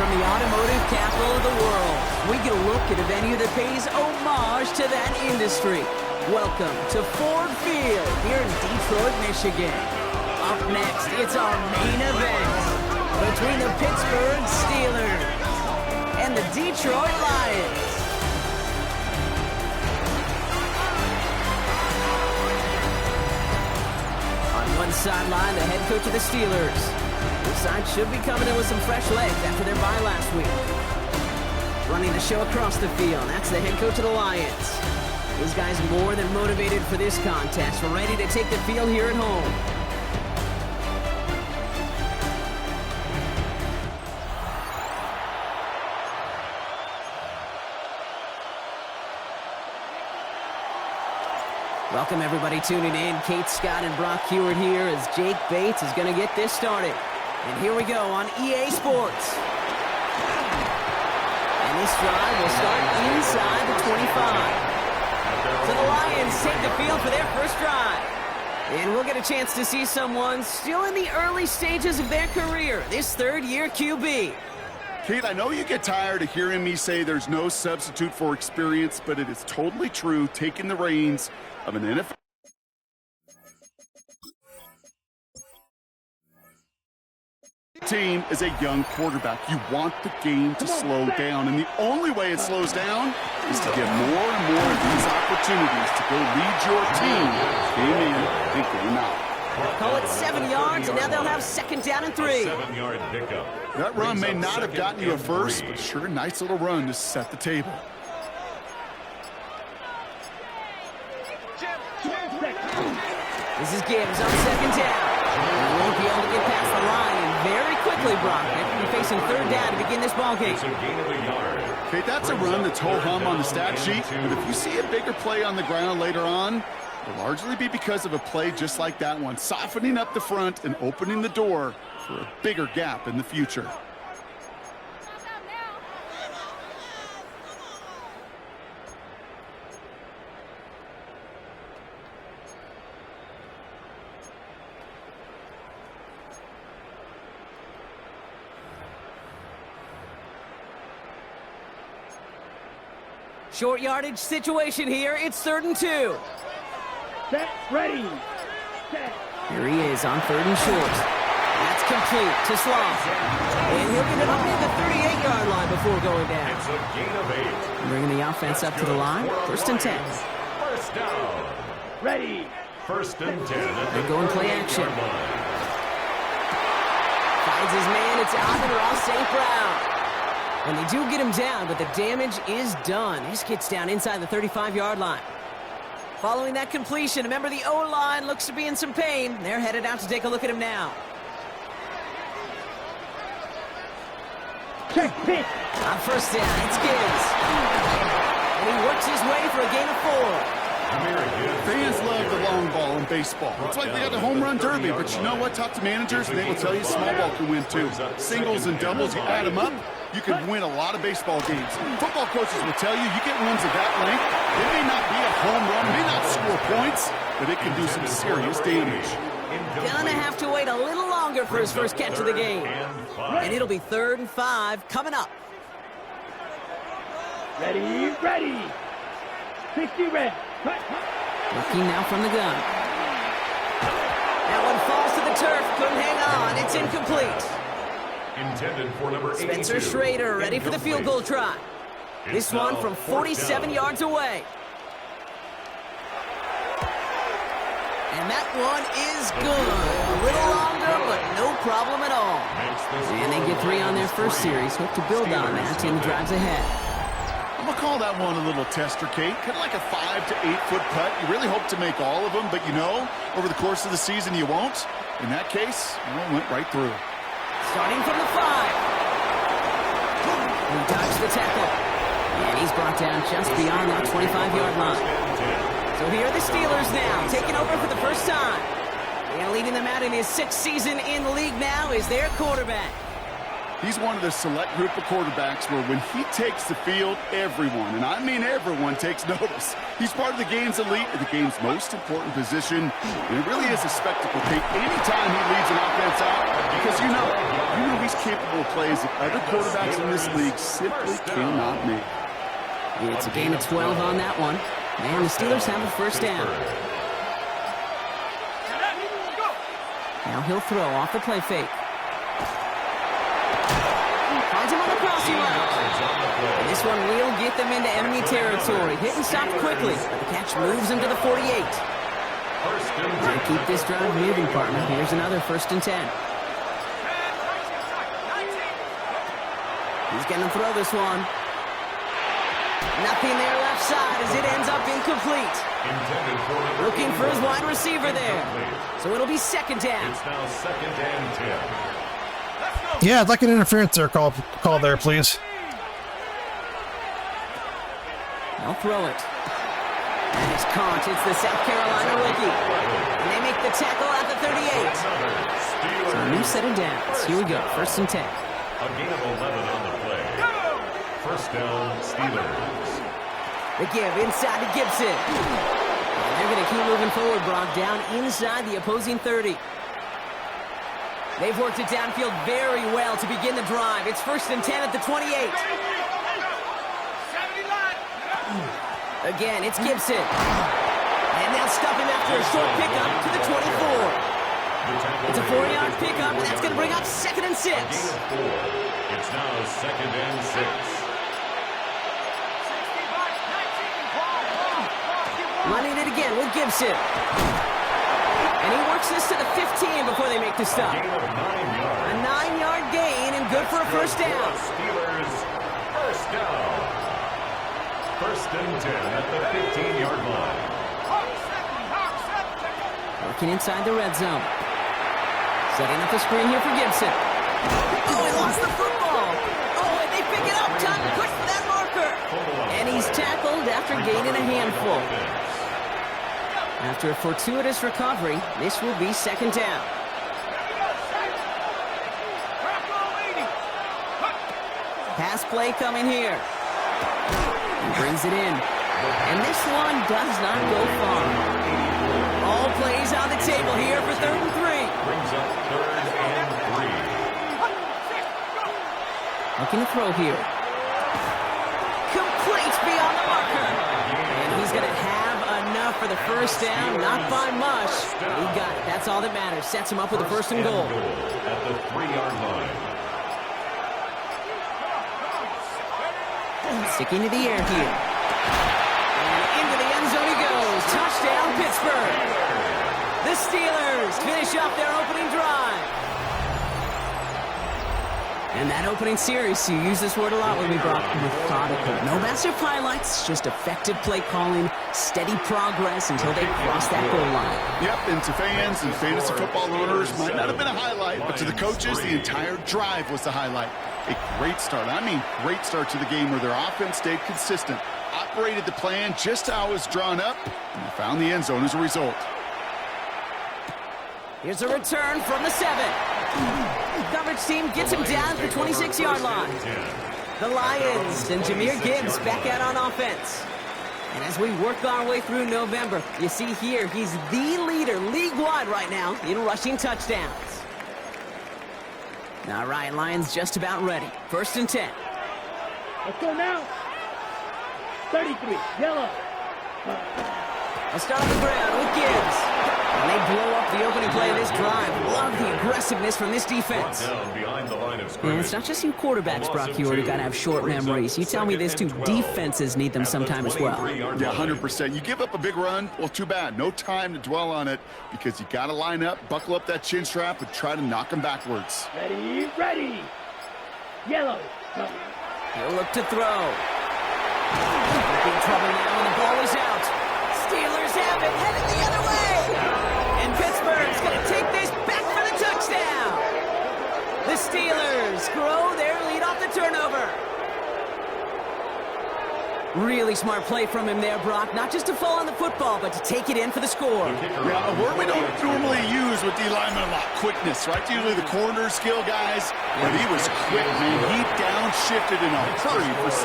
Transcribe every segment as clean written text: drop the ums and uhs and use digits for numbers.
From the automotive capital of the world, we get a look at a venue that pays homage to that industry. Welcome to Ford Field here in Detroit, Michigan. Up next, it's our main event between the Pittsburgh Steelers and the Detroit Lions. On one sideline, the head coach of the Steelers. This side should be coming in with some fresh legs after their bye last week. Running the show across the field, that's the head coach of the Lions. This guy's more than motivated for this contest. We're ready to take the field here at home. Welcome everybody tuning in. Kate Scott and Brock Hewitt here as Jake Bates is going to get this started. And here we go on EA Sports. And this drive will start inside the 25. So the Lions take the field for their first drive. And we'll get a chance to see someone still in the early stages of their career, this third-year QB. Kate, I know you get tired of hearing me say there's no substitute for experience, but it is totally true taking the reins of an NFL team is a young quarterback. You want the game to slow down, and the only way it slows down is to get more and more of these opportunities to go lead your team game in and game out. Call it 7 yards, and now they'll have second down and 3. 7-yard pickup. That run may not have gotten you a first, but sure, nice little run to set the table. This is Gibbs on second down. He won't be able to get past the line very quickly, Brock. They'll be facing third down to begin this ballgame. It's a gain of a yard. Okay, that's a run that's ho-hum on the stat sheet, but if you see a bigger play on the ground later on, it'll largely be because of a play just like that one, softening up the front and opening the door for a bigger gap in the future. Short yardage situation here. It's 3rd and 2. Set, ready, set. Here he is on 3rd and short. That's complete to Sloth. And he'll get it up near the 38-yard line before going down. It's a gain of 8. Bringing the offense up to the line. 1st and 10. First down. Ready. 1st and 10. They're going play action. Finds his man. It's Amon-Ra St. Brown. And they do get him down, but the damage is done. This gets down inside the 35-yard line. Following that completion, remember the O-line looks to be in some pain. They're headed out to take a look at him now. Check pitch. On first down, it's Gibbs. And he works his way for a gain of 4. Fans love the long ball in baseball. It's like they got the home run derby, but you know what? Talk to managers, and they will tell you small ball can win too. Singles and doubles, you add them up, you can win a lot of baseball games. Football coaches will tell you get runs of that length. It may not be a home run, may not score points, but it can do some serious damage. Gonna have to wait a little longer for his first catch of the game. And it'll be 3rd and 5 coming up. Ready, ready. 60 red. Looking now from the gun. That one falls to the turf. Couldn't hang on. It's incomplete. Intended for number 82. Spencer Schrader ready for the field goal try. This one from 47 yards away. And that one is good. A little longer, but no problem at all. And they get 3 on their first series. Hope to build on that in the drives ahead. I'm going to call that one a little tester, Kate. Kind of like a 5 to 8 foot putt. You really hope to make all of them, but you know, over the course of the season, you won't. In that case, it went right through. Starting from the 5. He dodged the tackle. And he's brought down just beyond that 25-yard line. So here are the Steelers now, taking over for the first time. And leading them out in his 6th season in the league now is their quarterback. He's one of the select group of quarterbacks where when he takes the field, everyone, and I mean everyone, takes notice. He's part of the game's elite and the game's most important position, and it really is a spectacle tape anytime he leads an offense out, because you know he's capable of plays that other quarterbacks in this league simply cannot make. It's a gain of 12 on that one. And the Steelers have a first down. Now he'll throw off the play fake. Finds him on the crossing route. And this one will get them into enemy territory. Hit and stop quickly. But the catch moves him to the 48. To keep this drive moving, partner, here's another 1st and 10. He's going to throw this one. Nothing there left side as it ends up incomplete. Looking for his wide receiver there. So it'll be 2nd down. It's now 2nd and 10. Yeah, I'd like an interference there call there, please. I'll throw it. And it's caught. It's the South Carolina rookie. And they make the tackle at the 38. So a new set of downs. Here we go. 1st and 10. A gain of 11 on the play. 1st down, Steelers. The give inside to Gibson. And they're going to keep moving forward, Brock, down inside the opposing 30. They've worked it downfield very well to begin the drive. It's 1st and 10 at the 28. Again, it's Gibson. And they'll stop him after a short pickup to the 24. It's a 4-yard pickup, and that's going to bring up 2nd and 6. It's now 2nd and 6. Running it again with Gibson. And he works this to the 15 before they make the stop. Gain of 9 yards. A 9-yard gain and good for a 1st down. Steelers, 1st down. 1st and 10 at the 15-yard line. Working inside the red zone. Setting up a screen here for Gibson. Oh, he lost the football. Oh, and they pick it up. Time quick for that marker. And he's tackled after gaining a handful. After a fortuitous recovery, this will be 2nd down. Pass play coming here. He brings it in. And this one does not go far. All plays on the table here for 3rd and 3. Brings up 3rd and 3. Looking to throw here. Complete beyond the marker. And he's going to have enough for the 1st down. Not by much. He got it. That's all that matters. Sets him up with a 1st and goal. At the 3-yard line. Sticking to the air here. And into the end zone he goes. Touchdown, Pittsburgh. The Steelers finish off their opening drive. And that opening series, you use this word a lot when we brought methodical. No massive highlights, just effective play calling, steady progress until they cross that goal line. Yep, and to fans and fantasy football owners, might not have been a highlight, but to the coaches, the entire drive was the highlight. A great start. I mean, great start to the game where their offense stayed consistent, operated the plan just how it was drawn up, and they found the end zone as a result. Here's a return from the 7. Coverage team gets him down at the 26-yard line. The Lions and Jahmyr Gibbs back out on offense. And as we work our way through November, you see here he's the leader league-wide right now in rushing touchdowns. All right, Lions just about ready. 1st and 10. Let's go now. 33, yellow. I'll start on the ground with Gibbs. And they blow up the opening play of this drive. Love the aggressiveness from this defense. Down behind the line of And scrimmage. it's not just you quarterbacks, Brock Hewitt, who got to have short memories. You tell me this too. Defenses need them sometime as well. Yeah, 100%. You give up a big run, well, too bad. No time to dwell on it because you got to line up, buckle up that chin strap, and try to knock them backwards. Ready, ready. Yellow. He'll look to throw. Big trouble now when the ball is out. Steelers have it, headed the other way. And Pittsburgh's going to take this back for the touchdown. The Steelers grow their lead off the turnover. Really smart play from him there, Brock. Not just to fall on the football, but to take it in for the score. Yeah, a word we don't normally use with D linemen a lot. Quickness, right? Usually the corner skill guys. But he was quick, man. He downshifted in a hurry for 6.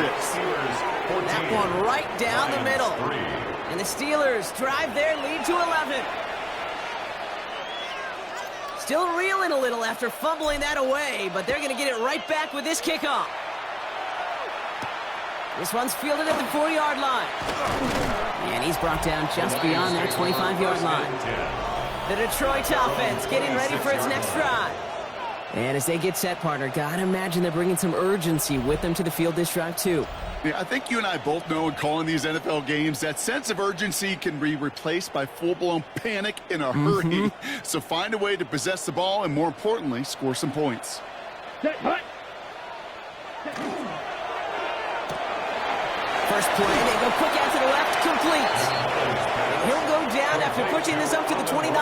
That one right down the middle. And the Steelers drive their lead to 11. Still reeling a little after fumbling that away, but they're going to get it right back with this kickoff. This one's fielded at the 4-yard line. And he's brought down just beyond that 25-yard line. The Detroit offense getting ready for its next drive. And as they get set, partner, gotta imagine they're bringing some urgency with them to the field this drive, too. Yeah, I think you and I both know in calling these NFL games that sense of urgency can be replaced by full-blown panic in a hurry. So find a way to possess the ball and, more importantly, score some points. First play, they go quick out to the left, complete. And he'll go down after pushing this up to the 29.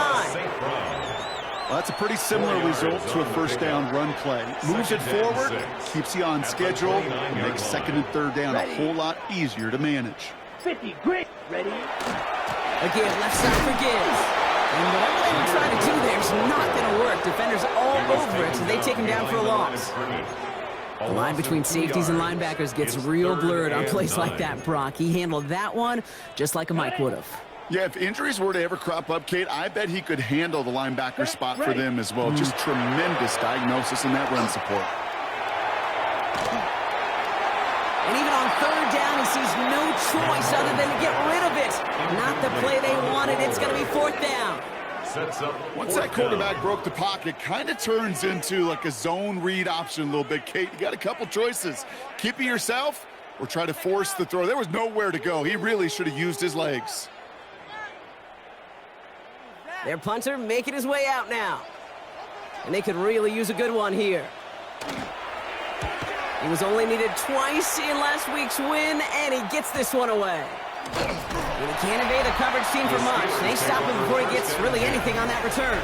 Well, that's a pretty similar result to a first down run play. Moves it forward, keeps you on schedule, and makes second and third down a whole lot easier to manage. 50, great. Ready? Again, left side for Gibbs. And whatever they were trying to do there is not going to work. Defenders all over it, so they take him down for a loss. The line between safeties and linebackers gets real blurred on plays like that, Brock. He handled that one just like a Mike would have. Yeah, if injuries were to ever crop up, Kate, I bet he could handle the linebacker spot for them as well. Just tremendous diagnosis in that run support. And even on third down, he sees no choice other than to get rid of it. Not the play they wanted. It's going to be 4th down. Once that quarterback broke the pocket, kind of turns into like a zone read option a little bit, Kate. You got a couple choices. Keep it yourself or try to force the throw. There was nowhere to go. He really should have used his legs. Their punter making his way out now. And they could really use a good one here. He was only needed twice in last week's win, and he gets this one away. And he can't evade the coverage team for much. They stop him before he gets really anything on that return.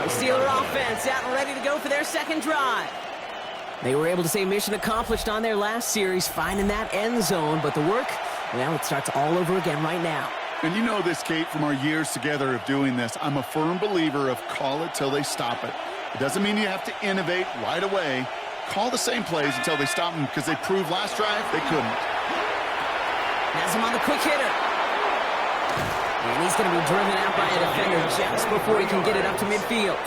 The Steeler offense out and ready to go for their second drive. They were able to say mission accomplished on their last series, finding that end zone, but the work, well, it starts all over again right now. And you know this, Kate, from our years together of doing this. I'm a firm believer of call it till they stop it. It doesn't mean you have to innovate right away. Call the same plays until they stop them, because they proved last drive they couldn't. Has him on the quick hitter. And he's going to be driven out by a defender just before he can get it up to midfield.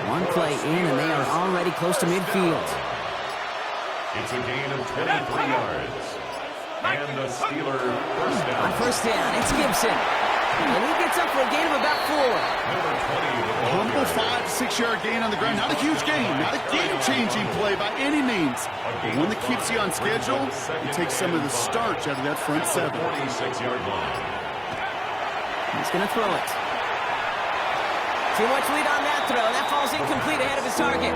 One play in, and they are already close to midfield. It's a gain of 23 yards. And the Steeler first down. On first down, it's Gibson. And he gets up for a gain of about 4. Number 20. A humble 5 to 6 yard gain on the ground. Not a huge gain, not a game-changing play by any means. But one that keeps you on schedule, you take some of the starch out of that front 7. 46-yard line. He's going to throw it. Too much lead on that throw. That falls incomplete ahead of his target.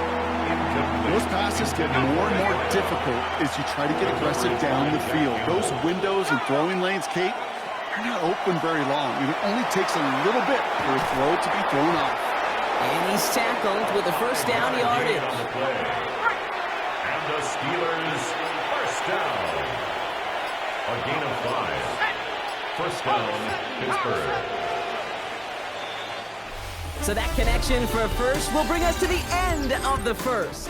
Those passes get more and more difficult as you try to get aggressive down the field. Those windows and throwing lanes, Kate, are not open very long. It only takes a little bit for a throw to be thrown off. And he's tackled with the first down yardage. And the Steelers first down. A gain of 5. First down, Pittsburgh. So that connection for a first will bring us to the end of the first.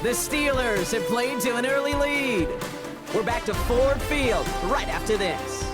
The Steelers have played to an early lead. We're back to Ford Field right after this.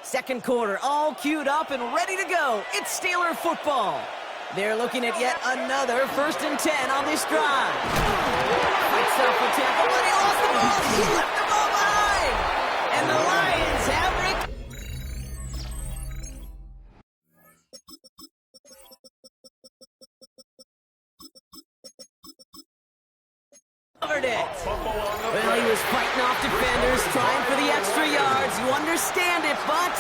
Second quarter, all queued up and ready to go. It's Steeler football. They're looking at yet another 1st and 10 on this drive. Fights up for tackle, but he lost the ball. He left the ball behind. And the Lions have recovered it. Well, he was fighting off defenders, Just trying for the extra yards. You understand it, but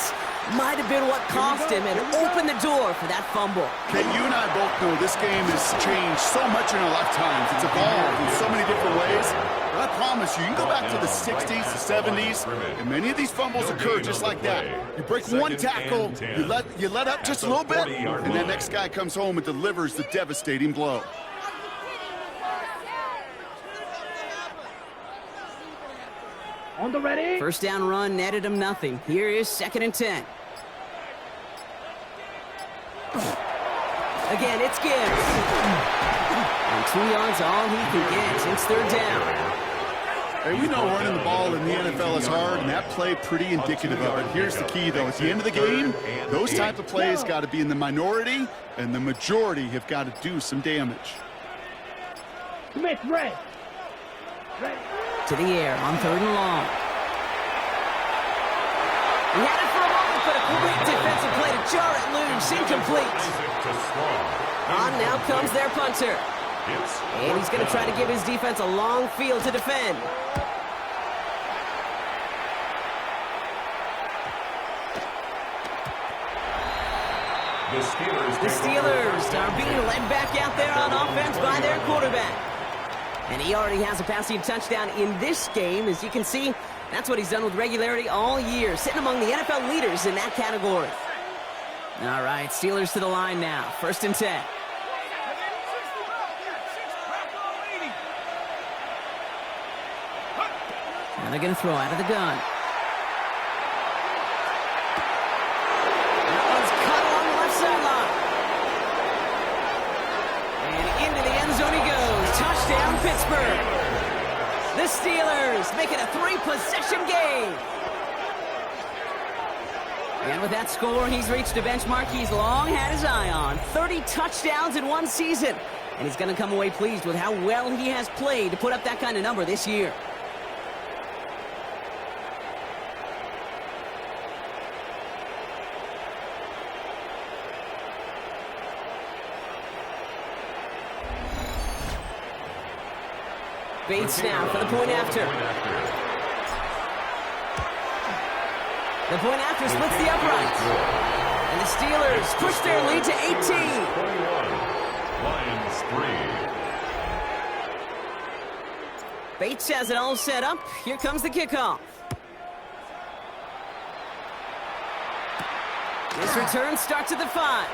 might have been what cost him and opened the door for that fumble. Okay, you and I both know this game has changed so much in our lifetimes. It's evolved in so many different ways. But I promise you, you can go back to the 60s, the 70s, and many of these fumbles occur just like that. You break one tackle, you let up just a little bit, and that next guy comes home and delivers the devastating blow. On the ready. First down run netted him nothing. Here is 2nd and 10. Again, it's Gibbs. And 2 yards all he can get. It's 3rd down. Hey, we know running the ball in the NFL is hard, and that play pretty indicative of it. Here's the key, though. At the end of the game, those type of plays got to be in the minority, and the majority have got to do some damage. Smith, red. Ready. To the air on 3rd and long. He had it for a moment, but a quick defensive play to jar it loose. Incomplete. On now comes their punter. And he's going to try to give his defense a long field to defend. The Steelers are being led back out there on offense by their quarterback. And he already has a passing touchdown in this game. As you can see, that's what he's done with regularity all year, sitting among the NFL leaders in that category. All right, Steelers to the line now. 1st and 10. Now they're going to throw out of the gun. That one's cut along the left sideline. And into the end zone he goes. Touchdown, Pittsburgh. The Steelers make it a 3-possession game. And with that score, he's reached a benchmark he's long had his eye on. 30 touchdowns in one season. And he's going to come away pleased with how well he has played to put up that kind of number this year. Bates now for the point after. The point after splits the upright. And the Steelers push their lead to 18. Lions 3. Bates has it all set up. Here comes the kickoff. This return starts at the 5.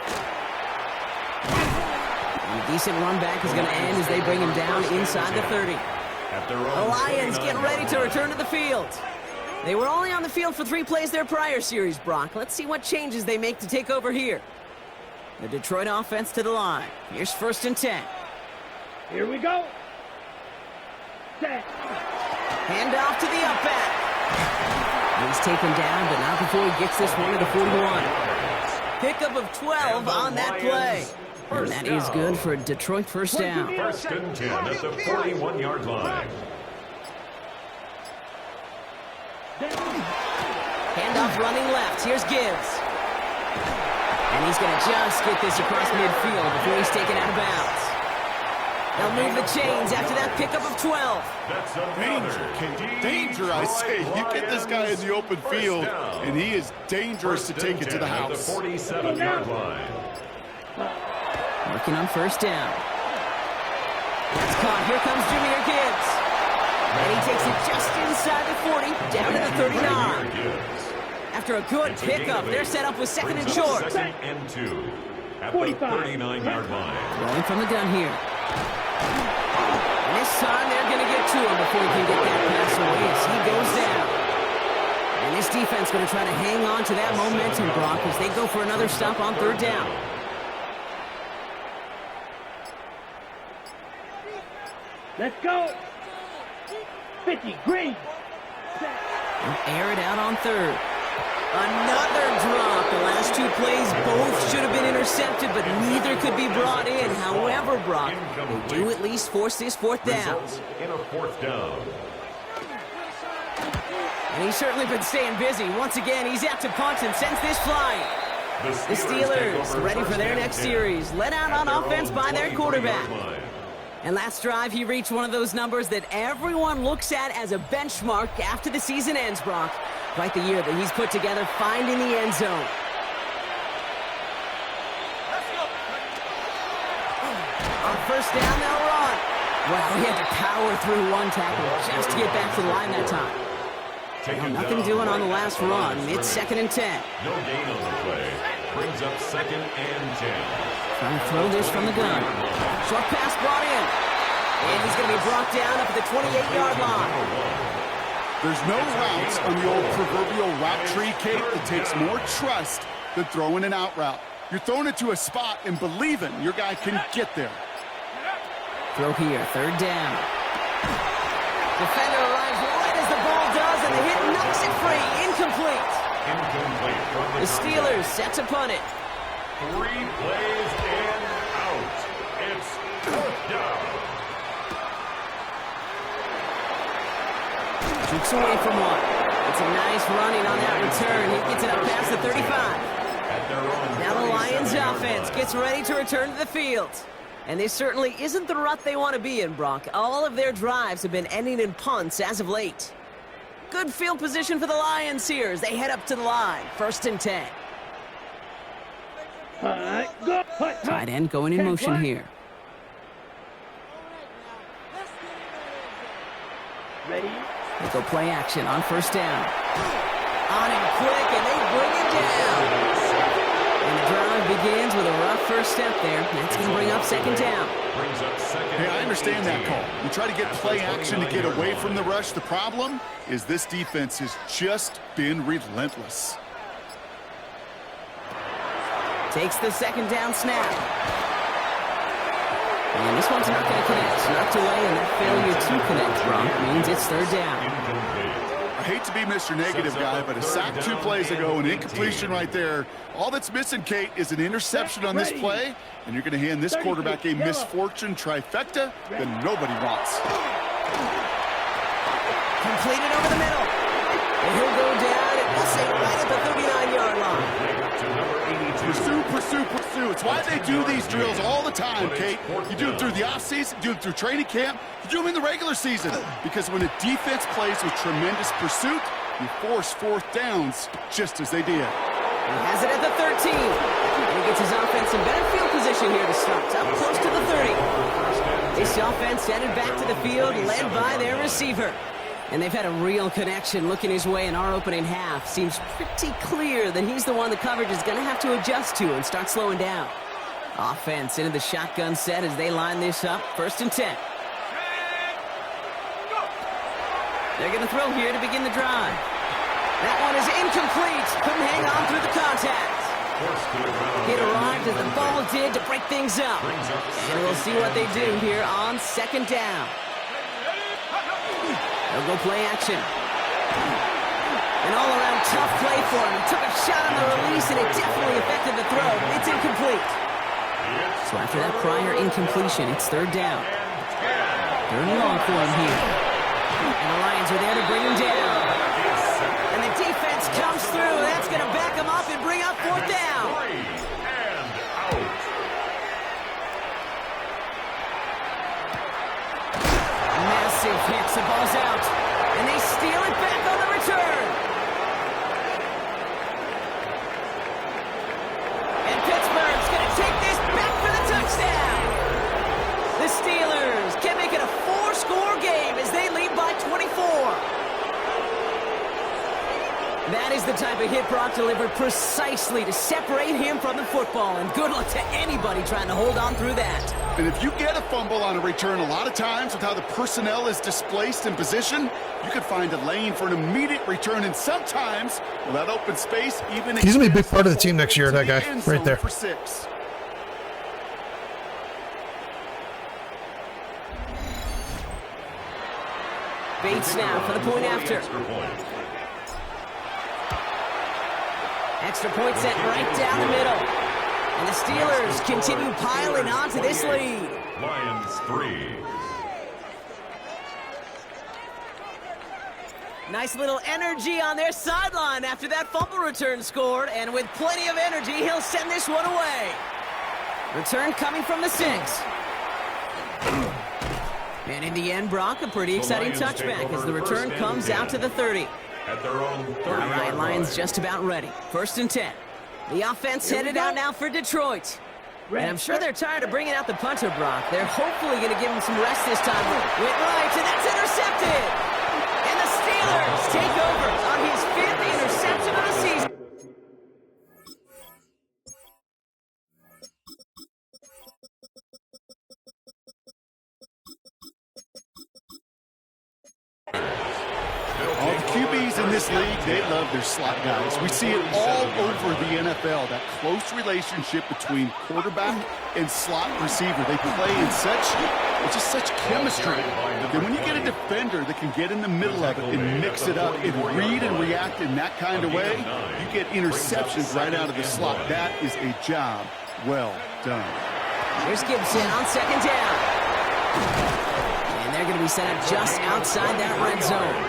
And a decent run back is going to end as they bring him down inside the 30. The Lions getting ready to return to the field. They were only on the field for 3 plays their prior series, Brock. Let's see what changes they make to take over here. The Detroit offense to the line. Here's 1st and 10. Here we go. Set. Hand off to the up back. He's taken down, but not before he gets this one to the 41. Pickup of 12 on that play. And that is good for a Detroit first down. 1st and 10 at the 41-yard line. Handoff running left. Here's Gibbs. And he's going to just get this across midfield before he's taken out of bounds. They'll move the chains after that pickup of 12. That's Danger, I say. You get this guy in the open field, and he is dangerous to take it to the house. The 47-yard line. Working on 1st down. That's caught. Here comes Jahmyr Gibbs. And he takes it just inside the 40, down to the 39. After a good pickup, they're set up with 2nd and short. 2nd and 2 at the 39-yard line. Throwing from the gun here. And this time they're going to get to him before he can get that pass away as he goes down. And this defense going to try to hang on to that momentum, Brock, as they go for another stop on 3rd down. Let's go. 50, green. Air it out on 3rd. Another drop. The last 2 plays both should have been intercepted, but neither could be brought in. However, Brock, they do at least force this 4th down. Results in a 4th down. And he's certainly been staying busy. Once again, he's out to punt and sends this flying. The Steelers ready for their next series. Led out on offense by their quarterback. And last drive, he reached one of those numbers that everyone looks at as a benchmark after the season ends, Brock. Quite the year that he's put together finding the end zone. On first down, they'll run. Well, he had to power through one tackle just to get back to the line that time. Well, nothing doing on the last run. It's 2nd and 10. No gain on the play. Brings up 2nd and 10. Trying to throw this from the gun. Short pass brought in. And he's going to be brought down up at the 28-yard line. There's no routes on the old proverbial route tree, Kate, that takes more trust than throwing an out route. You're throwing it to a spot and believing your guy can get there. Throw here, 3rd down. Defender arrives right as the ball does, and the hit knocks it free. Incomplete. Incomplete from The Steelers set to punt it. 3 plays and out. It's 4th down. Jukes away from one. It's a nice running on that return. He gets it up past the 35. Now the Lions offense gets ready to return to the field. And this certainly isn't the rut they want to be in, Brock. All of their drives have been ending in punts as of late. Good field position for the Lions here as they head up to the line. 1st and 10. Go. Tight end going in motion here. Ready? They go play action on 1st down. On him quick, and they bring it down. And the drive begins with a rough first step there. That's going to bring up 2nd down. Hey, I understand that call. You try to get play action to get away from the rush. The problem is this defense has just been relentless. Takes the 2nd down snap. And this one's not going to connect. Knocked away, and that failure to connect, Brock, means it's 3rd down. I hate to be Mr. Negative guy, but a sack 2 plays ago, an incompletion right there. All that's missing, Kate, is an interception on this play, and you're going to hand this quarterback a misfortune trifecta that nobody wants. Completed over the middle. And he'll go down, and we'll say right at the 39-yard line. Pursue, pursue, pursue. It's why they do these drills all the time, Kate. You do them through the offseason, you do them through training camp, you do them in the regular season. Because when a defense plays with tremendous pursuit, you force 4th downs just as they did. He has it at the 13. And he gets his offense in better field position here to start. Up close to the 30. This offense headed back to the field, led by their receiver. And they've had a real connection looking his way in our opening half. Seems pretty clear that he's the one the coverage is going to have to adjust to and start slowing down. Offense into the shotgun set as they line this up. 1st and 10. They're going to throw here to begin the drive. That one is incomplete. Couldn't hang on through the contact. It arrived as the ball did to break things up. And we'll see what they do here on 2nd down. They'll go play action. An all-around tough play for him. He took a shot on the release, and it definitely affected the throw. It's incomplete. So after that prior incompletion, it's 3rd down. 3rd and long for him here. And the Lions are there to bring him down. And the defense comes through. That's going to back him up and bring up 4th down. Massive hits. The ball's out. And they steal it back on the return. And Pittsburgh's going to take this back for the touchdown. The Steelers can make it a 4-score game as they lead by 24. That is the type of hit Brock delivered precisely to separate him from the football. And good luck to anybody trying to hold on through that. And if you get a fumble on a return, a lot of times with how the personnel is displaced in position, you can find a lane for an immediate return. And sometimes, well, that open space even... He's going to be a big part of the team next year, that guy, right there. For 6. Bates now for the point after. Extra point set right down the middle. And the Steelers continue piling onto this lead. Lions 3. Nice little energy on their sideline after that fumble return scored. And with plenty of energy, he'll send this one away. Return coming from the 6. And in the end, Brock, a pretty exciting touchback as the return comes out to the 30. At their own 30-yard All right, Lions line. just about ready. 1st and 10. The offense headed out now for Detroit. And I'm sure they're tired of bringing out the punter, Brock. They're hopefully going to give him some rest this time. Went right, and that's intercepted. And the Steelers take over on his 5th interception of the season. All the QBs in this league, they love their slot guys. We see it all over the NFL, that close relationship between quarterback and slot receiver. They play in it's just such chemistry. But then when you get a defender that can get in the middle of it and mix it up and read and react in that kind of way, you get interceptions right out of the slot. That is a job well done. Here's Gibson on 2nd down. And they're going to be set up just outside that red zone.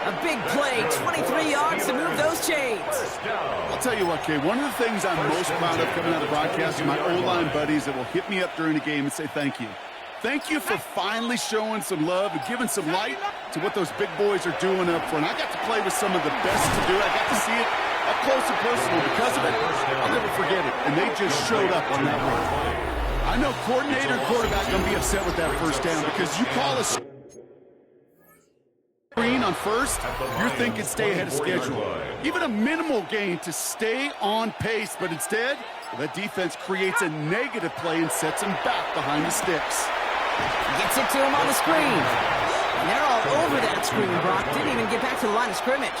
A big play, 23 yards to move those chains. I'll tell you what, Kay, one of the things I'm most proud of coming out of the broadcast are my O-line buddies that will hit me up during the game and say thank you. Thank you for finally showing some love and giving some light to what those big boys are doing up front. I got to play with some of the best to do it. I got to see it up close and personal. Because of it, I'll never forget it. And they just showed up on that one. I know coordinator and quarterback going to be upset with that first down because you call a screen on first, you're thinking stay ahead of schedule. Even a minimal gain to stay on pace, but instead, that defense creates a negative play and sets them back behind the sticks. Gets it to him on the screen. And they're all over that screen, Brock. Didn't even get back to the line of scrimmage.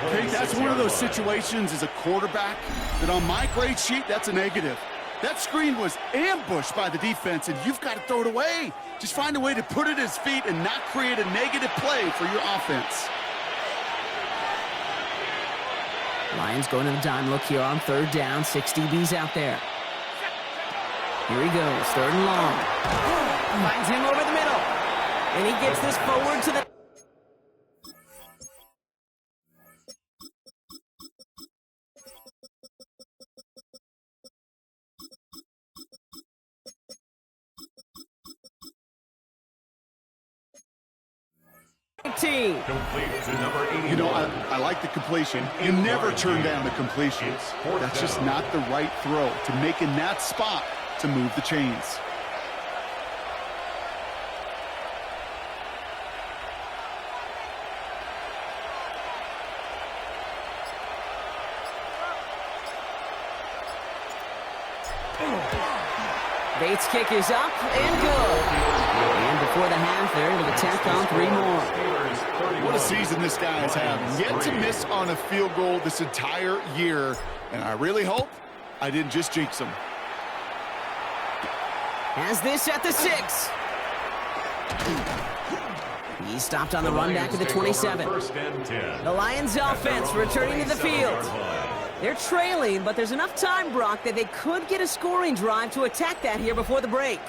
Okay, that's one of those situations as a quarterback that on my grade sheet, that's a negative. That screen was ambushed by the defense, and you've got to throw it away. Just find a way to put it at his feet and not create a negative play for your offense. Lions going to the dime look here on 3rd down. 6 DBs out there. Here he goes, 3rd and long. Finds him over the middle. And he gets this forward to the... team. Complete to number 81. You know, I like the completion. You never turn down a completion. That's just not the right throw to make in that spot to move the chains. Bates' kick is up and good. And before the half, they're able to tack on 3 more. What a season this guy has had. Yet to miss on a field goal this entire year. And I really hope I didn't just jinx him. Has this at the 6. He stopped on the run back at the 27. The Lions offense returning to the field. They're trailing, but there's enough time, Brock, that they could get a scoring drive to attack that here before the break.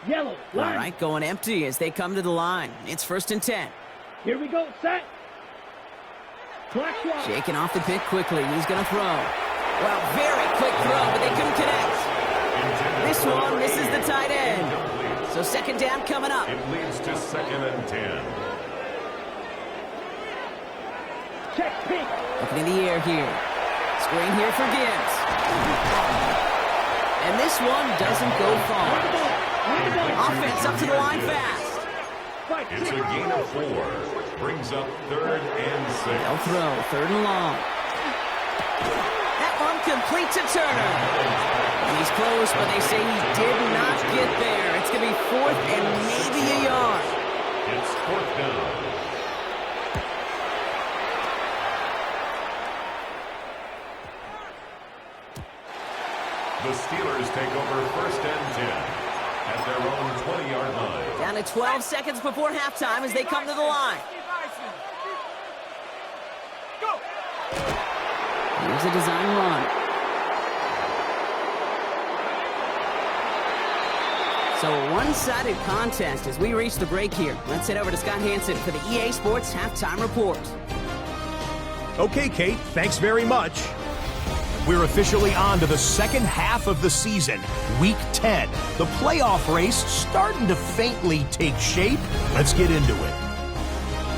Yellow, line. All right, going empty as they come to the line. It's 1st and 10. Here we go, set. Clock swap. Shaking off the pick quickly. He's going to throw. Well, very quick throw, but they couldn't connect. This one misses the tight end. So 2nd down coming up. It leads to 2nd and 10. Check pick. Looking in the air here. Screen here for Gibbs. And this one doesn't go far. Offense up to the line fast. It's a gain of 4. Brings up 3rd and 6. They'll throw 3rd and long. That one complete to Turner. And he's close, but they say he did not get there. It's going to be 4th and maybe a yard. It's 4th down. The Steelers take over 1st and 10 at their own 20-yard line. Down to 12 seconds before halftime as they come to the line. Here's a design run. So a one-sided contest as we reach the break here. Let's head over to Scott Hansen for the EA Sports Halftime Report. Okay, Kate, thanks very much. We're officially on to the second half of the season, Week 10. The playoff race starting to faintly take shape. Let's get into it.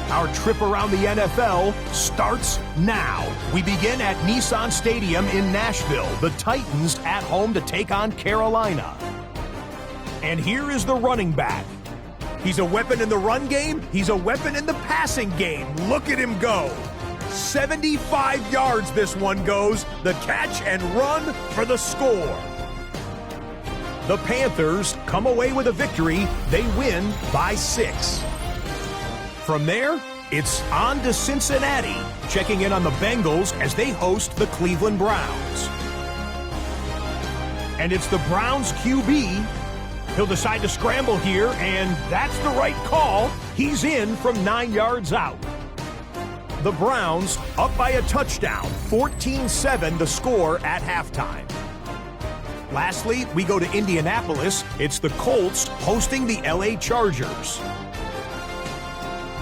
Our trip around the NFL starts now. We begin at Nissan Stadium in Nashville. The Titans at home to take on Carolina. And here is the running back. He's a weapon in the run game. He's a weapon in the passing game. Look at him go. 75 yards this one goes. The catch and run for the score. The Panthers come away with a victory. They win by 6. From there, it's on to Cincinnati, checking in on the Bengals as they host the Cleveland Browns. And it's the Browns QB. He'll decide to scramble here, and that's the right call. He's in from 9 yards out. The Browns up by a touchdown, 14-7 the score at halftime. Lastly, we go to Indianapolis. It's the Colts hosting the LA Chargers.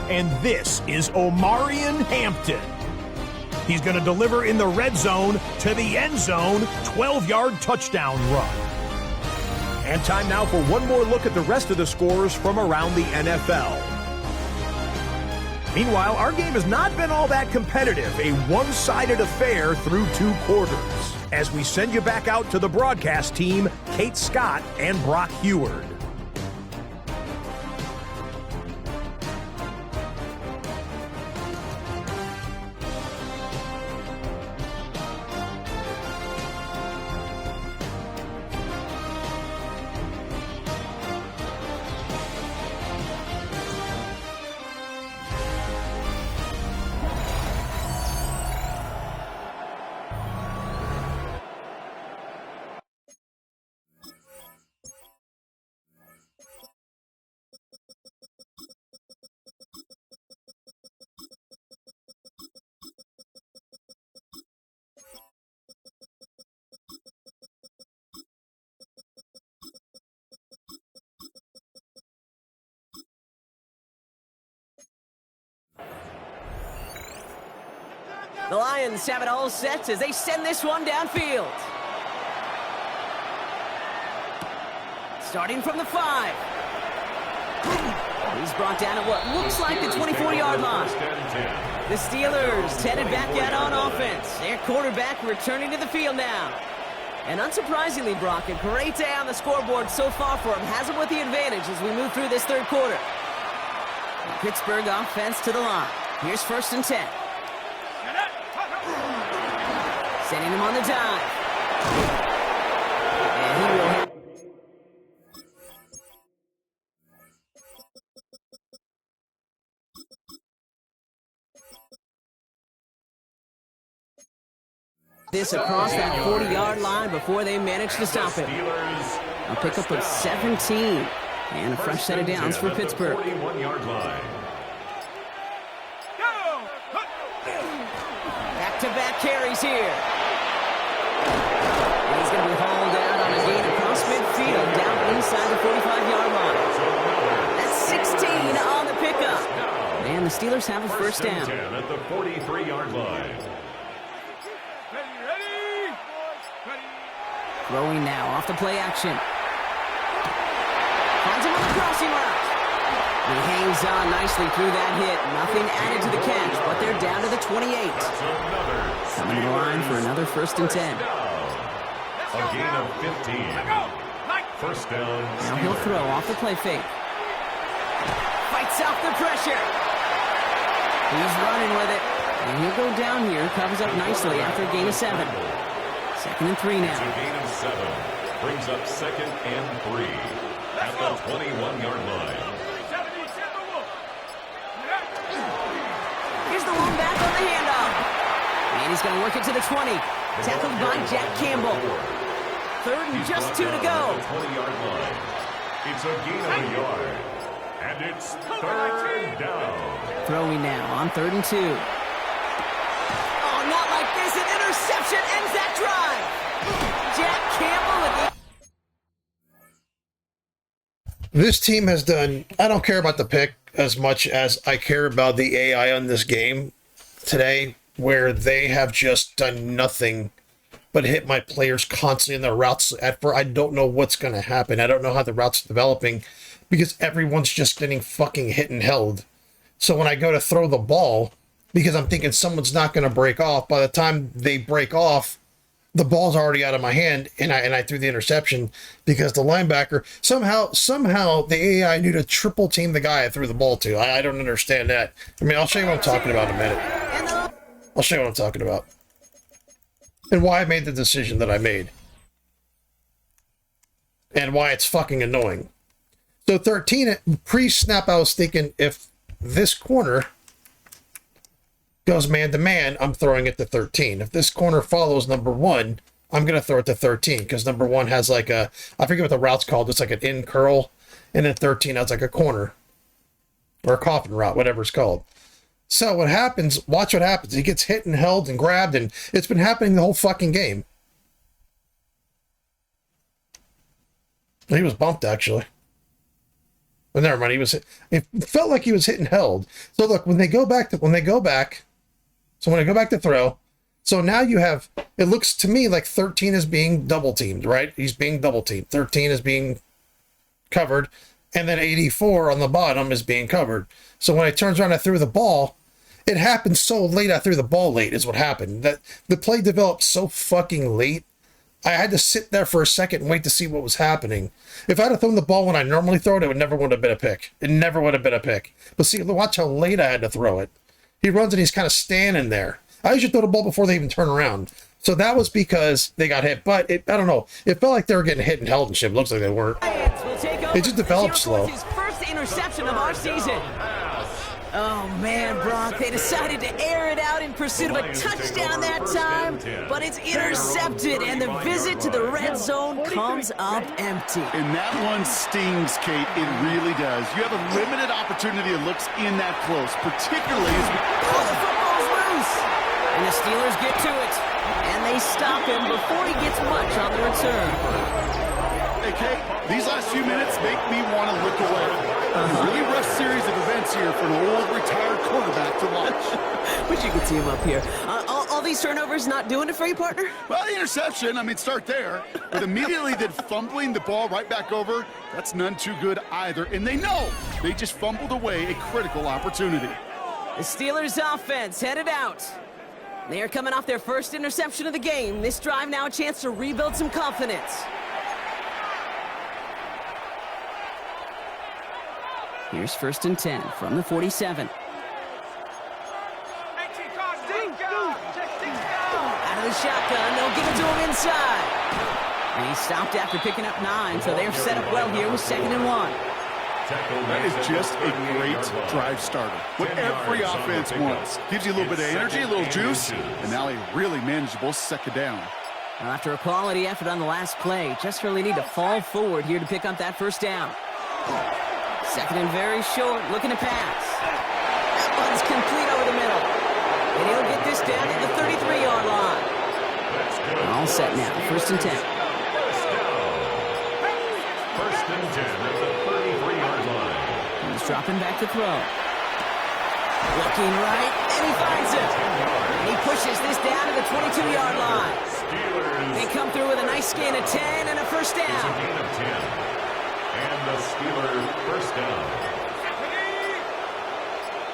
And this is Omarion Hampton. He's going to deliver in the red zone to the end zone, 12-yard touchdown run. And time now for one more look at the rest of the scores from around the NFL. Meanwhile, our game has not been all that competitive, a one-sided affair through 2 quarters. As we send you back out to the broadcast team, Kate Scott and Brock Heward. The Lions have it all set as they send this one downfield. Starting from the 5. He's brought down at what looks like the 24-yard line. The Steelers headed back out on offense. Their quarterback returning to the field now. And unsurprisingly, Brock, a great day on the scoreboard so far for him. Has him with the advantage as we move through this third quarter. Pittsburgh offense to the line. Here's 1st and 10. Sending him on the dive. And he will hit. This across that 40-yard line before they manage to stop him. A pickup of 17. And a fresh set of downs for Pittsburgh. 41-yard line. Back-to-back carries here. And he's going to be hauled out on a gain across midfield, down inside the 45-yard line. That's 16 on the pickup. And the Steelers have a first down. 10 at the 43-yard line. Throwing now off the play action. Finds him on the crossing route. He hangs on nicely through that hit. Nothing added to the catch, but they're down to the 28. Coming to the line for another 1st and 10. A gain of 15. First down. Now he'll throw off the play fake. Fights off the pressure. He's running with it. And he'll go down here. Covers up nicely after a gain of 7. 2nd and 3 now. It's a gain of 7. Brings up 2nd and 3 at the 21-yard line. Here's the one back on the handoff. And he's going to work it to the 20. Tackled by Jack Campbell. 3rd and just 2 to go. 20-yard line. It's a gain of a yard. And it's 3rd down. Throwing now on 3rd and 2. Oh, not like this. An interception ends that drive. Jack Campbell with the... This team has done, I don't care about the pick as much as I care about the AI on this game today, where they have just done nothing but hit my players constantly in their routes. I don't know what's going to happen. I don't know how the routes are developing because everyone's just getting fucking hit and held. So when I go to throw the ball, because I'm thinking someone's not going to break off, by the time they break off, the ball's already out of my hand, and I threw the interception because the linebacker, somehow the AI knew to triple team the guy I threw the ball to. I don't understand that. I mean, I'll show you what I'm talking about in a minute. I'll show you what I'm talking about. And why I made the decision that I made. And why it's fucking annoying. So 13, pre-snap, I was thinking if this corner goes man-to-man, I'm throwing it to 13. If this corner follows number 1, I'm going to throw it to 13 because number 1 has like a, I forget what the route's called, it's like an in curl, and then 13 has like a corner or a coffin route, whatever it's called. So what happens, watch what happens. He gets hit and held and grabbed, and it's been happening the whole fucking game. He was bumped, actually. But never mind, it felt like he was hit and held. So look, when I go back to throw, so now you have, it looks to me like 13 is being double teamed, right? He's being double teamed. 13 is being covered, and then 84 on the bottom is being covered. So when I turns around, I threw the ball, it happened so late, I threw the ball late is what happened. That the play developed so fucking late, I had to sit there for a second and wait to see what was happening. If I'd have thrown the ball when I normally throw it, it never would have been a pick. It never would have been a pick. But see, watch how late I had to throw it. He runs and he's kind of standing there. I usually throw the ball before they even turn around. So that was because they got hit. But I don't know. It felt like they were getting hit and held and shit. It looks like they weren't. It just developed slow. His first interception of our season. Oh man, Brock, they decided to air it out in pursuit of a touchdown that time, but it's intercepted, and the visit to the red zone comes up empty. And that one stings, Kate. It really does. You have a limited opportunity that looks in that close, particularly as we... Oh, the football's loose! And the Steelers get to it, and they stop him before he gets much on the return. Hey, Kate, these last few minutes make me want to look away. A really rough series of events here for an old retired quarterback to watch. Wish you could see him up here. All these turnovers not doing it for you, partner? Well, the interception, I mean, start there. But immediately then fumbling the ball right back over, that's none too good either. And they know they just fumbled away a critical opportunity. The Steelers offense headed out. They are coming off their first interception of the game. This drive now a chance to rebuild some confidence. Here's 1st and 10 from the 47. Out of the shotgun, they'll give it to him inside. And he stopped after picking up 9, so they're set up well here with 2nd and 1. That is just a great drive starter. What every offense wants. Gives you a little bit of energy, a little juice, and now a really manageable 2nd down. Well, after a quality effort on the last play, just really need to fall forward here to pick up that 1st down. 2nd and very short, looking to pass. That one's complete over the middle. And he'll get this down to the 33-yard line. All set now, 1st and 10. First and 10 at the 33-yard line. He's dropping back to throw. Looking right, and he finds it. And he pushes this down to the 22-yard line. They come through with a nice gain of 10 and a 1st down. It's a gain of 10. And the Steelers 1st down.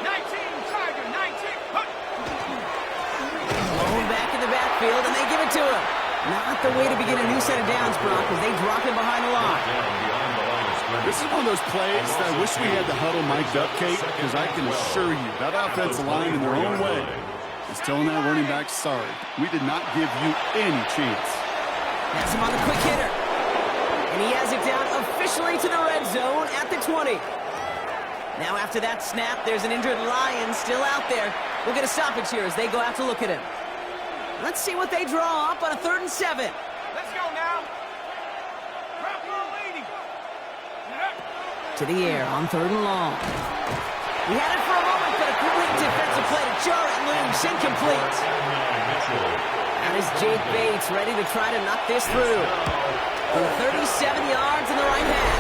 19, Tiger, 19. Blown back in the backfield, and they give it to him. Not the way to begin a new set of downs, Brock, as they drop him behind the line. This is one of those plays that I wish we had the huddle mic'd up, Kate, because I can assure you that offensive line in their own way is telling that running back, sorry, we did not give you any chance. That's him on the quick hitter. And he has it down officially to the red zone at the 20. Now after that snap, there's an injured Lion still out there. We'll get a stoppage here as they go out to look at him. Let's see what they draw up on a 3rd and 7. Let's go now. Drop your lady. To the air on 3rd and long. He had it for a moment, but a complete defensive play to jar it loose. Incomplete. That is Jake Bates ready to try to knock this through. For 37 yards in the right half.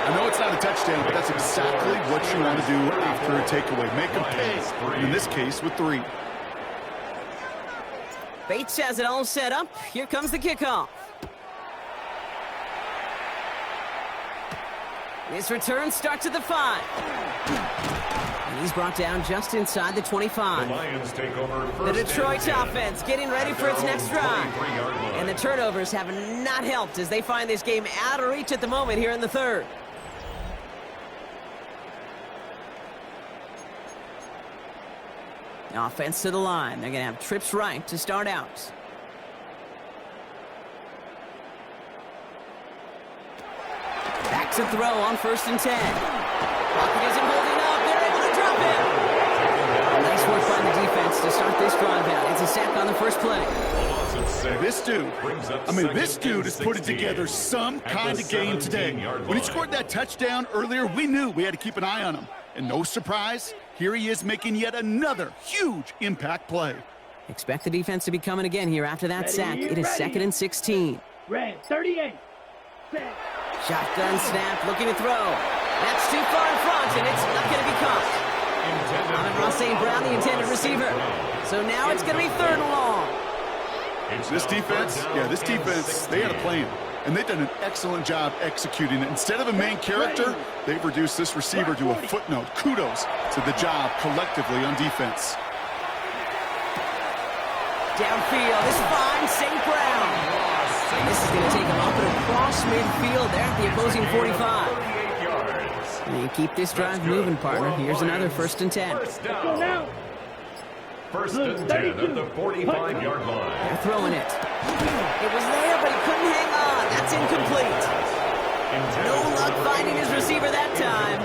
I know it's not a touchdown, but that's exactly what you want to do after a takeaway. Make them pay, in this case with 3. Bates has it all set up. Here comes the kickoff. This return starts at the 5. And he's brought down just inside the 25. The Lions take over The first Detroit and 10. offense getting ready for its next drive. 23-yard line. And the turnovers have not helped as they find this game out of reach at the moment here in the 3rd. Offense to the line. They're going to have trips right to start out. Back to throw on 1st and 10. Pocket isn't holding up. They're able to drop it. Nice work by the defense to start this drive out. It's a sack on the first play. This dude has put it together some kind of game today. When he scored that touchdown earlier, we knew we had to keep an eye on him. And no surprise, here he is making yet another huge impact play. Expect the defense to be coming again here after that sack. It is 2nd and 16. Red 38. Shotgun snap, looking to throw. That's too far in front, and it's not going to be caught. Ross St. Brown, the intended receiver. So now it's going to be 3rd and long. This defense, they had a plan. And they've done an excellent job executing it. Instead of a main character, they've reduced this receiver to a footnote. Kudos to the job collectively on defense. Downfield, this finds St. Brown. And this is going to take him up and across midfield there at the opposing 45. And you keep this drive moving, partner. Here's another 1st and 10. Go now. 1st and 10 at the 45-yard line. They're throwing it. It was there, but he couldn't hang on. That's incomplete. No luck finding his receiver that time.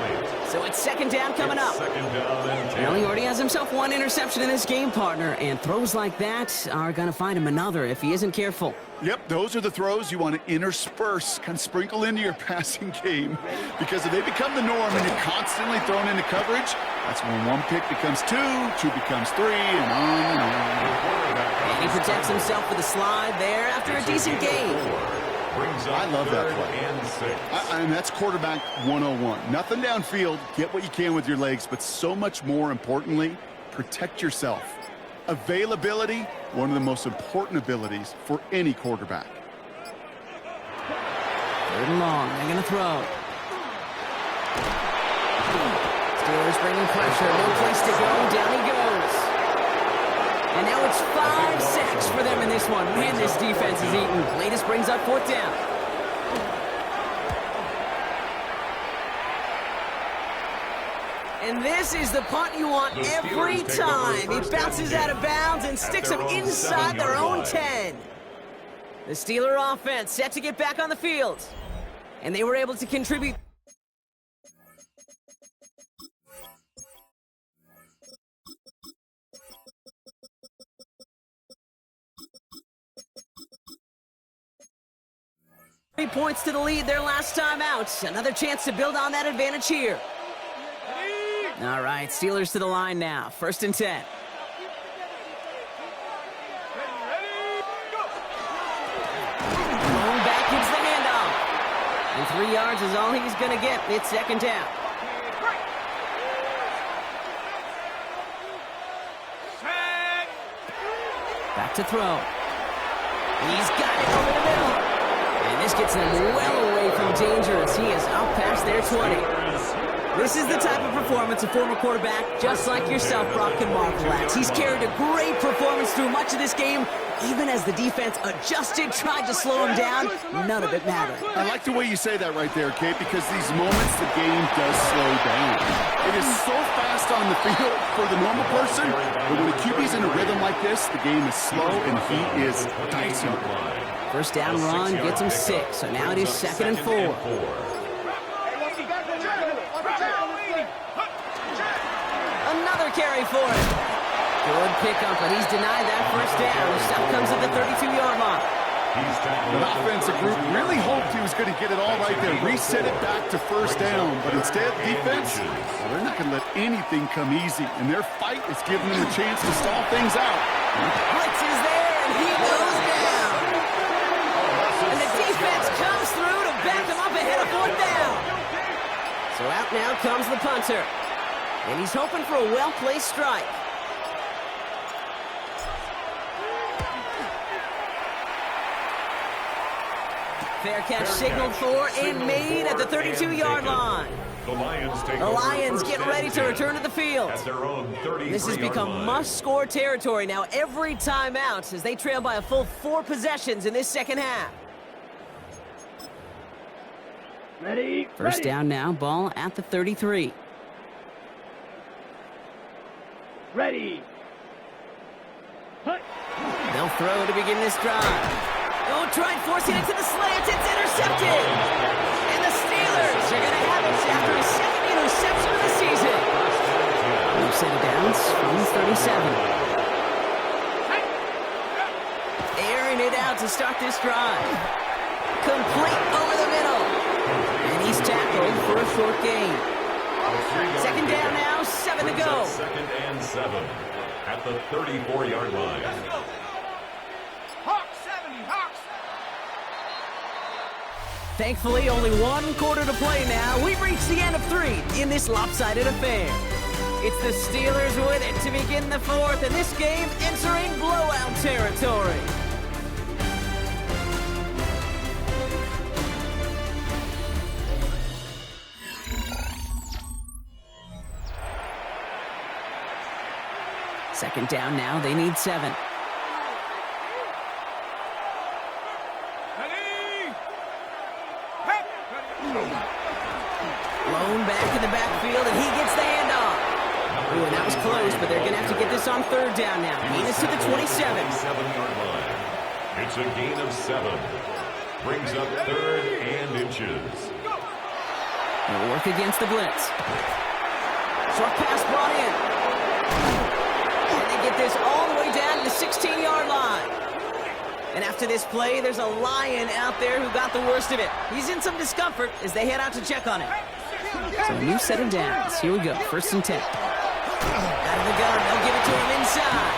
So it's 2nd down coming up. 2nd down and 10. Well, he already has himself 1 interception in this game, partner. And throws like that are going to find him another if he isn't careful. Yep, those are the throws you want to intersperse, kind of sprinkle into your passing game. Because if they become the norm and you're constantly thrown into coverage, that's when 1 pick becomes 2, 2 becomes 3, and on and on. And he protects himself with a slide there after a decent game. I love that play. And that's quarterback 101. Nothing downfield, get what you can with your legs, but so much more importantly, protect yourself. Availability, one of the most important abilities for any quarterback. 3rd and long, they're going to throw. Steelers bringing pressure, no place to go, down he goes. And now it's 5 sacks for them in this one. Man, this defense is eating. Latest brings up 4th down. And this is the punt you want every time. He bounces out of bounds and sticks them inside their own 10. The Steeler offense set to get back on the field. And they were able to contribute. Three points to the lead their last time out. Another chance to build on that advantage here. All right, Steelers to the line now. 1st and 10. Going back, hits the handoff. And 3 yards is all he's going to get. It's 2nd down. Back to throw. He's got it over the middle. And this gets him well away from danger as he is up past their 20. This is the type of performance a former quarterback, just like yourself, Brock, can marvel at. He's carried a great performance through much of this game. Even as the defense adjusted, tried to slow him down, none of it mattered. I like the way you say that right there, Kate, because these moments the game does slow down. It is so fast on the field for the normal person, but when the QB's in a rhythm like this, the game is slow and he is dicing. 1st down run gets him 6, so now it is 2nd and 4. Another carry for him. Good pickup, but he's denied that 1st down. The stop comes at the 32-yard line. The offensive group really hoped he was going to get it all right there, reset it back to 1st down, but instead, defense, well, they're not going to let anything come easy, and their fight is giving them a chance to stall things out. Blitz is there, and he goes down. And the defense comes through to back him up ahead of 4th down. So out now comes the punter. And he's hoping for a well-placed strike. Fair catch signaled for and made at the 32-yard line. The Lions take The Lions over get first ready and to 10 return to the field. at their own 33-yard This has become line. must-score territory now every time out as they trail by a full 4 possessions in this second half. Ready? First down now, ball at the 33. Ready. Hut. They'll throw to begin this drive. Oh, tried forcing it to the slant. It's intercepted. And the Steelers are going to have it after his second interception of the season. New set of downs from the 37. Airing it out to start this drive. Complete over the middle. And he's tackled for a short gain. Second down now, 7 to go. Second and 7 at the 34-yard line. Hawks 70, Hawks. Thankfully, only 1 quarter to play now. We've reached the end of 3 in this lopsided affair. It's the Steelers with it to begin the 4th, and this game entering blowout territory. Second down now, they need 7. Blown back in the backfield, and he gets the handoff. Ooh, and that was close, but they're going to have to get this on 3rd down now. Gain is to the 27. 7-yard line. It's a gain of 7. Brings up 3rd and inches. They'll work against the blitz. Short pass brought in. And they get this all the way down to the 16-yard line. And after this play, there's a Lion out there who got the worst of it. He's in some discomfort as they head out to check on him. So a new set of downs. Here we go, 1st and 10. Out of the gun, they'll give it to him inside.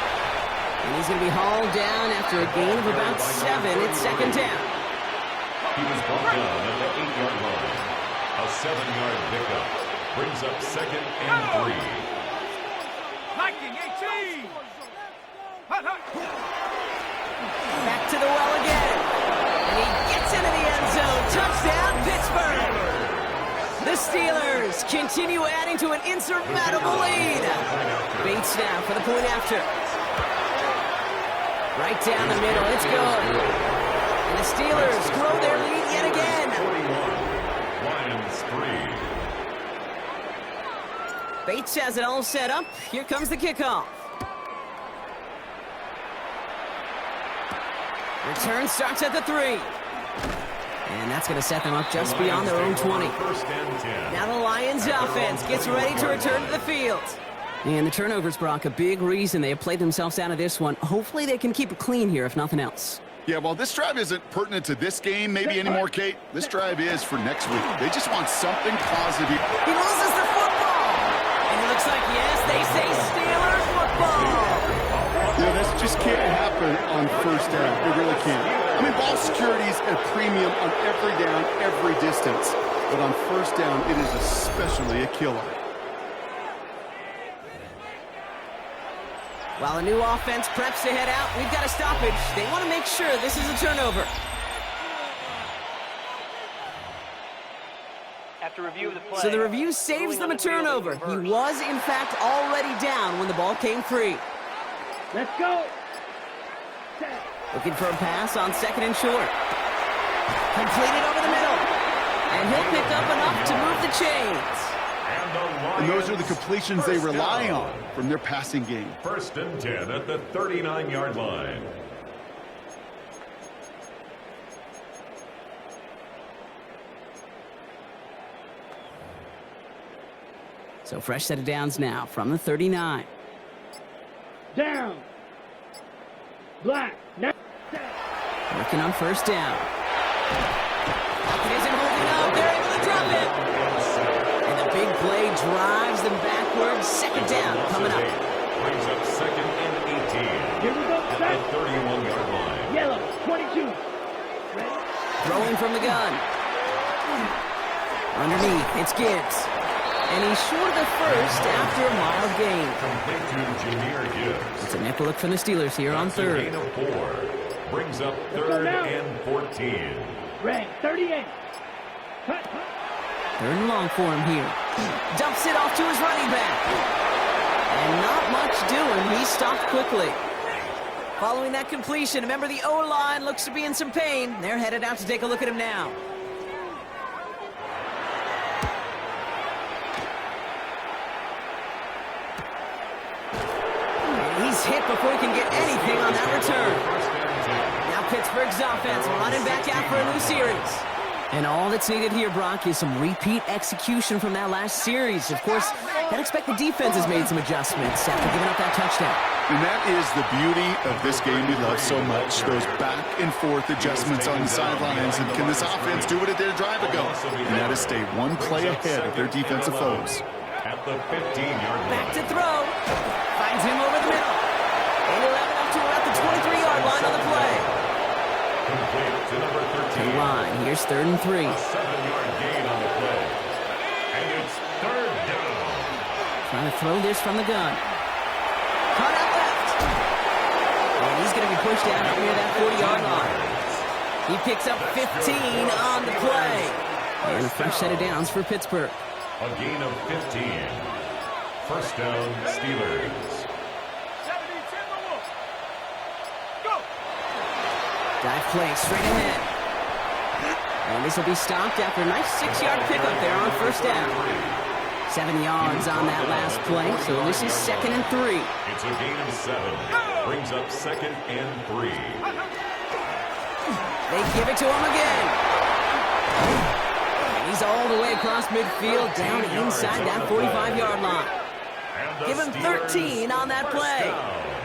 And he's going to be hauled down after a gain of about 7. It's 2nd down. He was brought down at the 8-yard line. A 7-yard pickup brings up 2nd and 3. Lightning 18. Hut, hut. Back to the well again. And he gets into the end zone. Touchdown, Pittsburgh. The Steelers continue adding to an insurmountable lead. Bates now for the point after. Right down the middle. It's good. And the Steelers grow their lead yet again. 41, Lions 3. Bates has it all set up. Here comes the kickoff. Return starts at the 3. And that's going to set them up just beyond their own 20. First and 10. Now the Lions offense gets ready to return to the field. And the turnovers, Brock, a big reason they have played themselves out of this one. Hopefully they can keep it clean here, if nothing else. Yeah, well, this drive isn't pertinent to this game maybe anymore, Kate. This drive is for next week. They just want something positive. He loses the football. And it looks like, yes, they say Steelers football. Yeah, this just can't happen on 1st down. It really can't. I mean, ball security is a premium on every down, every distance. But on 1st down, it is especially a killer. While a new offense preps to head out, we've got a stoppage. They want to make sure this is a turnover. After review of the play, So the review saves them a turnover. He was, in fact, already down when the ball came free. Let's go. Set. Looking for a pass on 2nd and short. Completed over the middle. And he'll pick up enough to move the chains. And those are the completions they rely on from their passing game. 1st and 10 at the 39-yard line. So fresh set of downs now from the 39. Down. Black. Now. Working on 1st down. It isn't holding up. They're able to drop it. And the big play drives them backwards. 2nd down coming up. Brings up 2nd and 18 Here we go. at Set. the 31-yard line. Yellow. 22. Ready. Throwing from the gun. Underneath, it's Gibbs. And he's short of the 1st after a mild gain. Complete to Jameer Gibbs. It's a nickel look from the Steelers here on That's a 3rd. gain of 4. Brings up 3rd and 14. Ray, 38. Cut. Third and long for him here. Dumps it off to his running back. And not much doing. He stopped quickly. Following that completion, remember the O-line looks to be in some pain. They're headed out to take a look at him now. And he's hit before he can get anything on that return. Now Pittsburgh's offense running back out for a new series. And all that's needed here, Brock, is some repeat execution from that last series. Of course, I'd expect the defense has made some adjustments after giving up that touchdown. And that is the beauty of this game we love so much, those back and forth adjustments on the sidelines. And can this offense do what it did a drive ago? And that is stay one play ahead of their defensive foes. At the 15-yard line. Back to throw. Finds him over the middle. And he'll have it up to about the 23-yard line on the play. Complete to number 13. Line. Here's 3rd and 3. A 7-yard gain on the play. And it's 3rd down. Trying to throw this from the gun. Caught out left. And he's going to be pushed out near that 40-yard line. He picks up 15 on the play. And a fresh set of downs for Pittsburgh. A gain of 15. First down, Steelers. Dive play straight ahead. And this will be stopped after a nice 6-yard pickup there on first down. 7 yards on that last play, so this is 2nd and 3. It's a gain of 7. Brings up 2nd and 3. They give it to him again. And he's all the way across midfield, down inside that 45-yard line. Give him 13 on that play.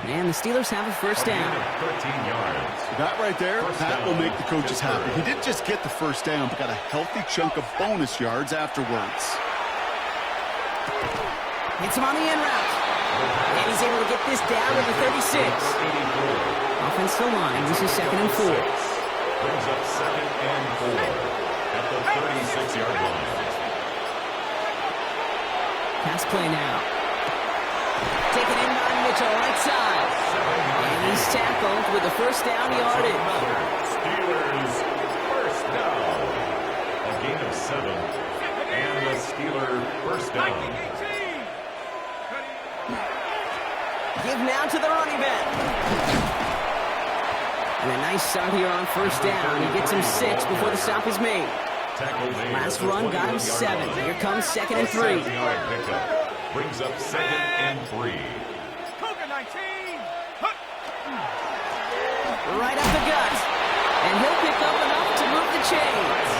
And the Steelers have a first down. 13 yards. That right there, that will make the coaches happy. He didn't just get the first down, but got a healthy chunk of bonus yards afterwards. Hits him on the in route. And he's able to get this down to the 36. Offensive line, this is 2nd and 4. Brings up 2nd and 4 at the 36-yard line. Pass play now. Taken in by Mitchell, right side. And he's tackled with the first down yardage. Steelers first down. A gain of 7. And the Steeler first down. Give now to the running back. And a nice start here on first down. He gets him 6 before the stop is made. Last run got him 7. Here comes 2nd and 3. 7-yard pickup. Brings up 2nd and 3. Right up the gut. And he'll pick up enough to move the chains.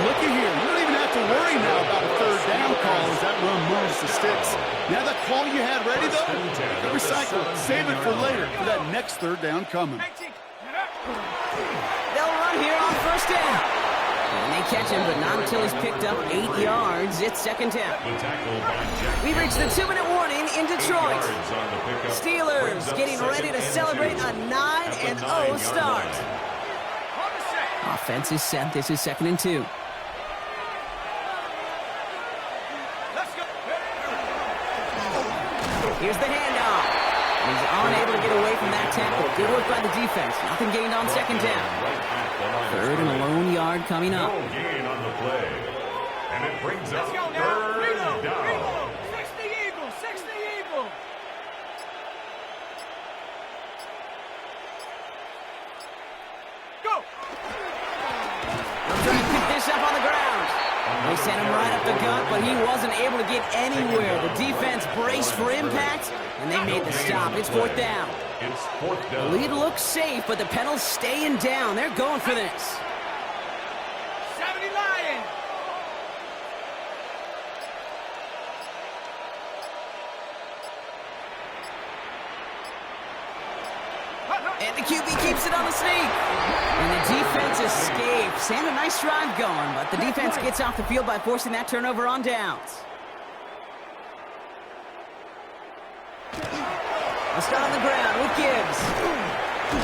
Looky here. You don't even have to worry now about a third down call as that run moves the sticks. Now that call you had ready, though, recycle it. Save it for later for that next third down coming. They'll run here on first down. And they catch him, but not until he's picked up 8 yards. It's 2nd down. We've reached the 2-minute warning in Detroit. Steelers getting ready to celebrate a 9-0 start. Offense is set. This is 2nd and 2. Here's the handoff. He's unable to get away from that tackle. Good work by the defense. Nothing gained on 2nd down. 3rd and a lone yard coming up. No gain on the play. And it brings up 3rd down. 60 Eagles, 60 Eagles. Go. Trying to pick this up on the ground. They sent him right up the gut, but he wasn't able to get anywhere. The defense braced for impact, and they made the stop. It's 4th down. It's 4th The down. lead looks safe, but the Penals staying down. They're going for this. 70 Lions. And the QB keeps it on the sneak. And the defense escapes. And a nice drive going, but the defense gets off the field by forcing that turnover on downs. A start on the ground with Gibbs. He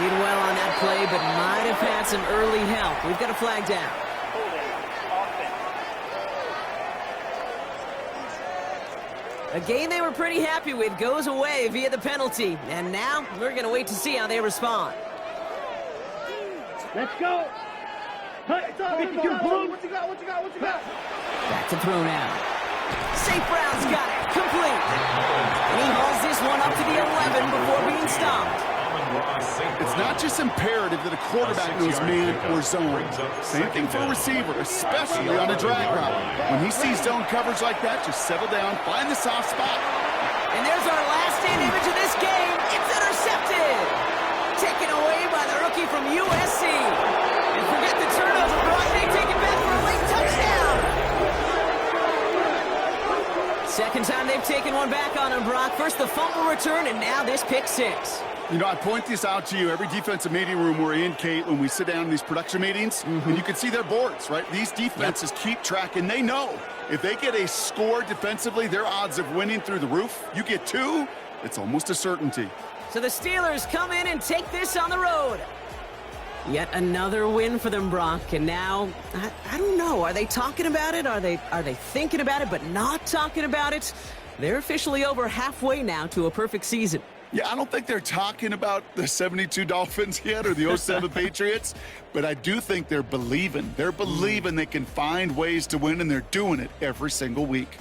did well on that play, but might have had some early help. We've got a flag down. A game they were pretty happy with goes away via the penalty. And now we're going to wait to see how they respond. Let's go. Make your blue. What you got? Back to throw now. St. Brown's got it. Complete. And he hauls this one up to the 11 before being stopped. It's not just imperative that a quarterback knows man or zone. Same thing for a receiver, especially on a drag route. When he sees zone coverage like that, just settle down, find the soft spot. And there's our last stand image of this game. It's intercepted. Taken away by the rookie from USC. And forget the turnover, Brock. They take it back for a late touchdown. Second time they've taken one back on him, Brock. First the fumble return, and now this pick six. You know, I point this out to you every defensive meeting room we're in, Kate, when we sit down in these production meetings, and you can see their boards, right? These defenses keep track, and they know if they get a score defensively, their odds of winning through the roof. You get two, it's almost a certainty. So the Steelers come in and take this on the road. Yet another win for them, Brock. And now, I don't know. Are they talking about it? Are they thinking about it but not talking about it? They're officially over halfway now to a perfect season. Yeah, I don't think they're talking about the 72 Dolphins yet or the 07 Patriots, but I do think they're believing. They're believing they can find ways to win, and they're doing it every single week.